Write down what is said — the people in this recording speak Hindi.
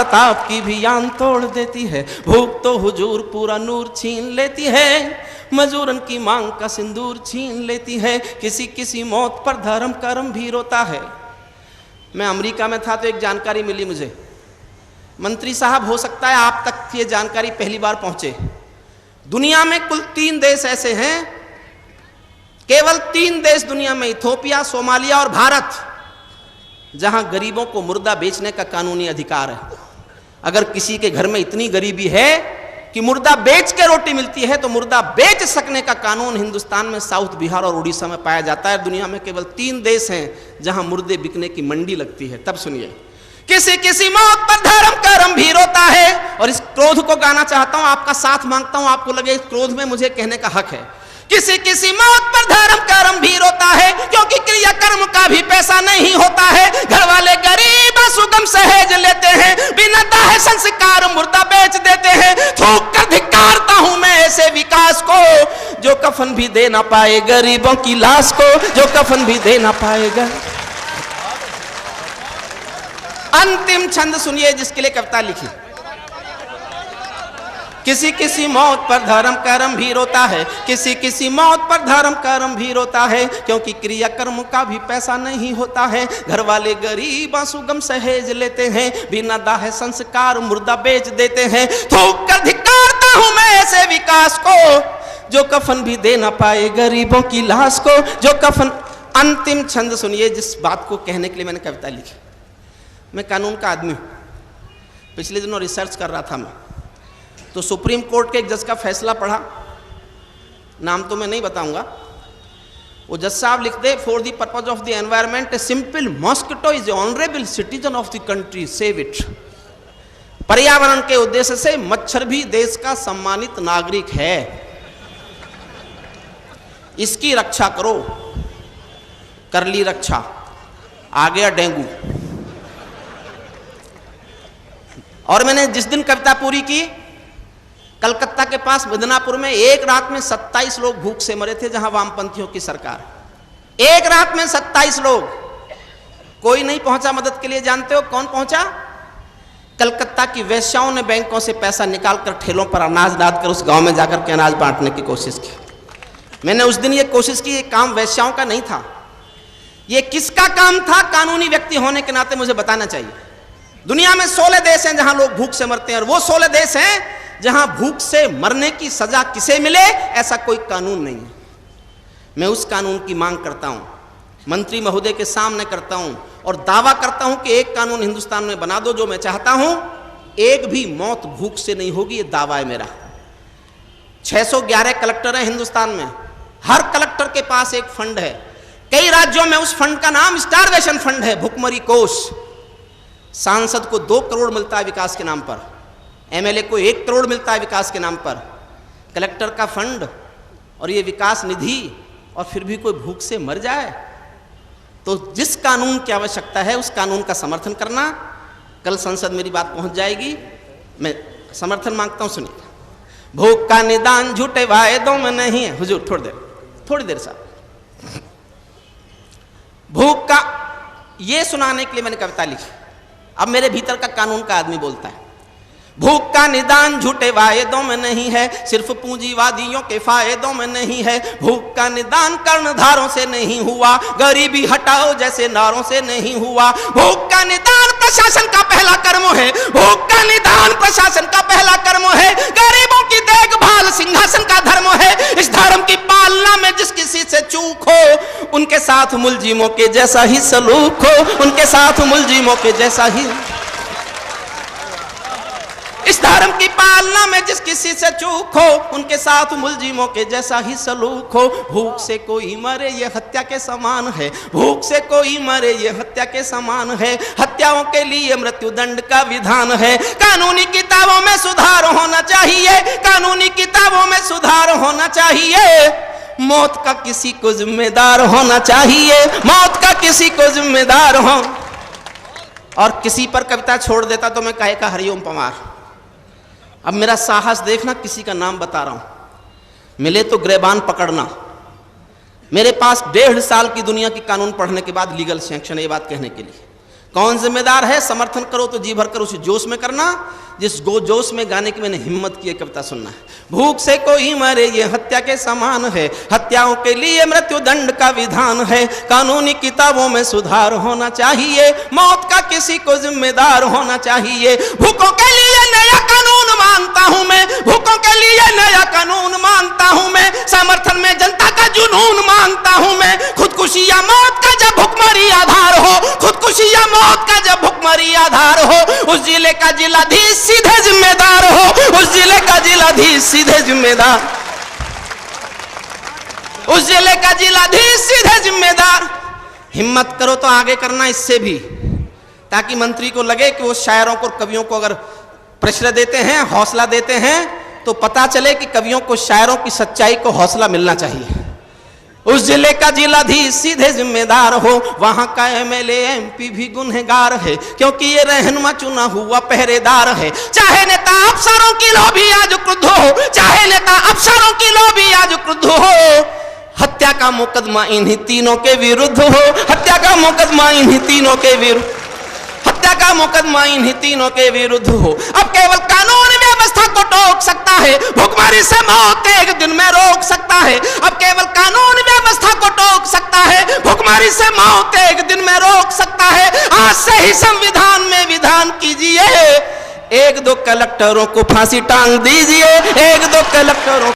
प्रताप की भी आन तोड़ देती है। भूख तो हुजूर पूरा नूर छीन लेती है, मजूरन की मांग का सिंदूर छीन लेती है। किसी किसी मौत पर धर्म कर्म भी रोता है। मैं अमेरिका में था तो एक जानकारी मिली मुझे, मंत्री साहब हो सकता है आप तक ये जानकारी पहली बार पहुंचे, दुनिया में कुल 3 देश ऐसे हैं, केवल 3 देश दुनिया में, इथोपिया, सोमालिया और भारत, जहां गरीबों को मुर्दा बेचने का कानूनी अधिकार है। अगर किसी के घर में इतनी गरीबी है कि मुर्दा बेच के रोटी मिलती है, तो मुर्दा बेच सकने का कानून हिंदुस्तान में साउथ बिहार और उड़ीसा में पाया जाता है। दुनिया में केवल 3 देश हैं जहां मुर्दे बिकने की मंडी लगती है। तब सुनिए, किसी किसी मौत पर धर्म कर्म भी रोता है। और इस क्रोध को गाना चाहता हूं, आपका साथ मांगता हूं, आपको लगे इस क्रोध में मुझे कहने का हक है। किसी किसी मौत पर धर्म कर्म भी रोता है, क्योंकि क्रिया कर्म का भी पैसा नहीं होता है। घर वाले गरीब सुगम सहेज लेते हैं, बिना दाहे संस्कार मुर्दा बेच देते हैं। थूक कर धिक्कारता हूं मैं ऐसे विकास को, जो कफन भी दे ना पाए गरीबों की लाश को, जो कफन भी दे ना पाएगा। अंतिम छंद सुनिए जिसके लिए कविता लिखी। किसी किसी मौत पर धर्म कर्म भी रोता है, किसी किसी मौत पर धर्म कर्म भी रोता है, क्योंकि क्रिया कर्म का भी पैसा नहीं होता है। घर वाले गरीब सुगम सहेज लेते हैं, बिना दाहे संस्कार मुर्दा बेच देते हैं। थूक कर धिक्कारता हूं मैं ऐसे विकास को, जो कफन भी दे ना पाए गरीबों की लाश को, जो कफन। अंतिम छंद सुनिए जिस बात को कहने के लिए मैंने कविता लिखी। मैं कानून का आदमी हूं, पिछले दिनों रिसर्च कर रहा था मैं, तो सुप्रीम कोर्ट के एक जज का फैसला पढ़ा, नाम तो मैं नहीं बताऊंगा। वो जज साहब लिखते, for the purpose of the environment a simple mosquito is honourable citizen of the country, save it. पर्यावरण के उद्देश्य से मच्छर भी देश का सम्मानित नागरिक है, इसकी रक्षा करो। कर ली रक्षा, आ गया डेंगू। और मैंने जिस दिन कविता पूरी की, कलकत्ता के पास मिदनापुर में एक रात में 27 लोग भूख से मरे थे, जहां वामपंथियों की सरकार। एक रात में 27 लोग, कोई नहीं पहुंचा मदद के लिए। जानते हो कौन पहुंचा? कलकत्ता की वेश्याओं ने बैंकों से पैसा निकालकर ठेलों पर अनाज लाद कर उस गांव में जाकर के अनाज बांटने की कोशिश की। मैंने उस दिन ये कोशिश की, ये काम वेश्याओं का नहीं था। ये किसका काम था? कानूनी व्यक्ति होने के नाते मुझे बताना चाहिए। दुनिया में 16 देश हैं जहां लोग भूख से मरते हैं, और वो 16 देश हैं जहां भूख से मरने की सजा किसे मिले ऐसा कोई कानून नहीं है। मैं उस कानून की मांग करता हूं, मंत्री महोदय के सामने करता हूं, और दावा करता हूं कि एक कानून हिंदुस्तान में बना दो जो मैं चाहता हूं, एक भी मौत भूख से नहीं होगी। ये दावा है मेरा। 611 कलेक्टर हैं हिंदुस्तान में, हर कलेक्टर के पास एक फंड है। कई राज्यों में उस फंड का नाम स्टारवेशन फंड है, भुखमरी कोष। सांसद को 2 करोड़ मिलता है विकास के नाम पर, एमएलए को 1 करोड़ मिलता है विकास के नाम पर। कलेक्टर का फंड और ये विकास निधि, और फिर भी कोई भूख से मर जाए। तो जिस कानून की आवश्यकता है उस कानून का समर्थन करना। कल संसद मेरी बात पहुंच जाएगी, मैं समर्थन मांगता हूं। सुनिए, भूख का निदान झूठे वायदों में नहीं है। हुजूर थोड़ी देर साहब, भूख का ये सुनाने के लिए मैंने कविता लिखी। अब मेरे भीतर का कानून का आदमी बोलता है, भूख का निदान झूठे वायदों में नहीं है, सिर्फ पूंजीवादियों के फायदों में नहीं है। भूख का निदान कर्णधारों से नहीं हुआ, गरीबी हटाओ जैसे नारों से नहीं हुआ। भूख का निदान प्रशासन का पहला कर्म है, भूख का निदान प्रशासन का पहला कर्म है। गरीबों की देखभाल सिंहासन का धर्म है। इस धर्म की पालना में जिस किसी से चूक हो, उनके साथ मुलजिमों के जैसा ही सलूक हो, उनके साथ मुलजिमों के जैसा ही। इस धर्म की पालना में जिस किसी से चूक हो, उनके साथ मुलजिमों के जैसा ही सलूक हो। भूख से कोई मरे ये हत्या के समान है, भूख से कोई मरे ये हत्या के समान है। हत्याओं के लिए मृत्युदंड का विधान है। कानूनी किताबों में सुधार होना चाहिए, कानूनी किताबों में सुधार होना चाहिए। मौत का किसी को जिम्मेदार होना चाहिए, मौत का किसी को जिम्मेदार हो। और किसी पर कविता छोड़ देता तो मैं कहे का हरिओम पवार। अब मेरा साहस देखना, किसी का नाम बता रहा हूं। मिले तो ग्रेबान पकड़ना। मेरे पास 1.5 साल की दुनिया की कानून पढ़ने के बाद लीगल सैंक्शन है ये बात कहने के लिए। कौन जिम्मेदार है? समर्थन करो तो जी भर कर उसी जोश में करना जिस जोश में गाने की मैंने हिम्मत की कविता सुनना है। भूख से कोई मरे ये हत्या के समान है, हत्याओं के लिए मृत्यु दंड का विधान है, कानूनी किताबों में सुधार होना चाहिए, मौत का किसी को जिम्मेदार होना चाहिए। भूखों के लिए नया कानून मानता हूं मैं, भूखों के लिए नया कानून मानता हूं मैं, समर्थन में जनता का जुनून मानता हूं मैं। खुदकुशी या मौत का जब भुखमरी आधार हो, खुदकुशी या मौत का जब भुखमरी आधार हो, उस जिले का जिलाधीश सीधे जिम्मेदार हो, उस जिले का जिलाधीश सीधे जिम्मेदार, उस जिले का जिलाधीश सीधे जिम्मेदार। हिम्मत करो तो आगे करना इससे भी, ताकि मंत्री को लगे कि वो शायरों को कवियों को अगर प्रेशर देते हैं, हौसला देते हैं, तो पता चले कि कवियों को शायरों की सच्चाई को हौसला मिलना चाहिए। उस जिले का जिलाधीश सीधे जिम्मेदार हो, वहां का एमएलए एमपी भी गुनहगार है, क्योंकि ये रहनुमा चुना हुआ पहरेदार है। चाहे नेता अफसरों की लोभी आज क्रुद्ध हो, चाहे नेता अफसरों की लोभी आज क्रुद्ध हो, हत्या का मुकदमा इन्हीं तीनों के विरुद्ध हो, हत्या का मुकदमा इन्हीं तीनों के विरुद्ध, हत्या का मुकदमा इन्हीं तीनों के विरुद्ध हो। अब केवल कानून व्यवस्था को टोक सकता है, भुखमरी से मौत एक दिन में रोक सकता है। अब केवल कानून व्यवस्था को टोक सकता है, भुखमरी से मौत एक दिन में रोक सकता है। आज से ही संविधान में विधान कीजिए, एक दो कलेक्टरों को फांसी टांग दीजिए, एक दो कलेक्टरों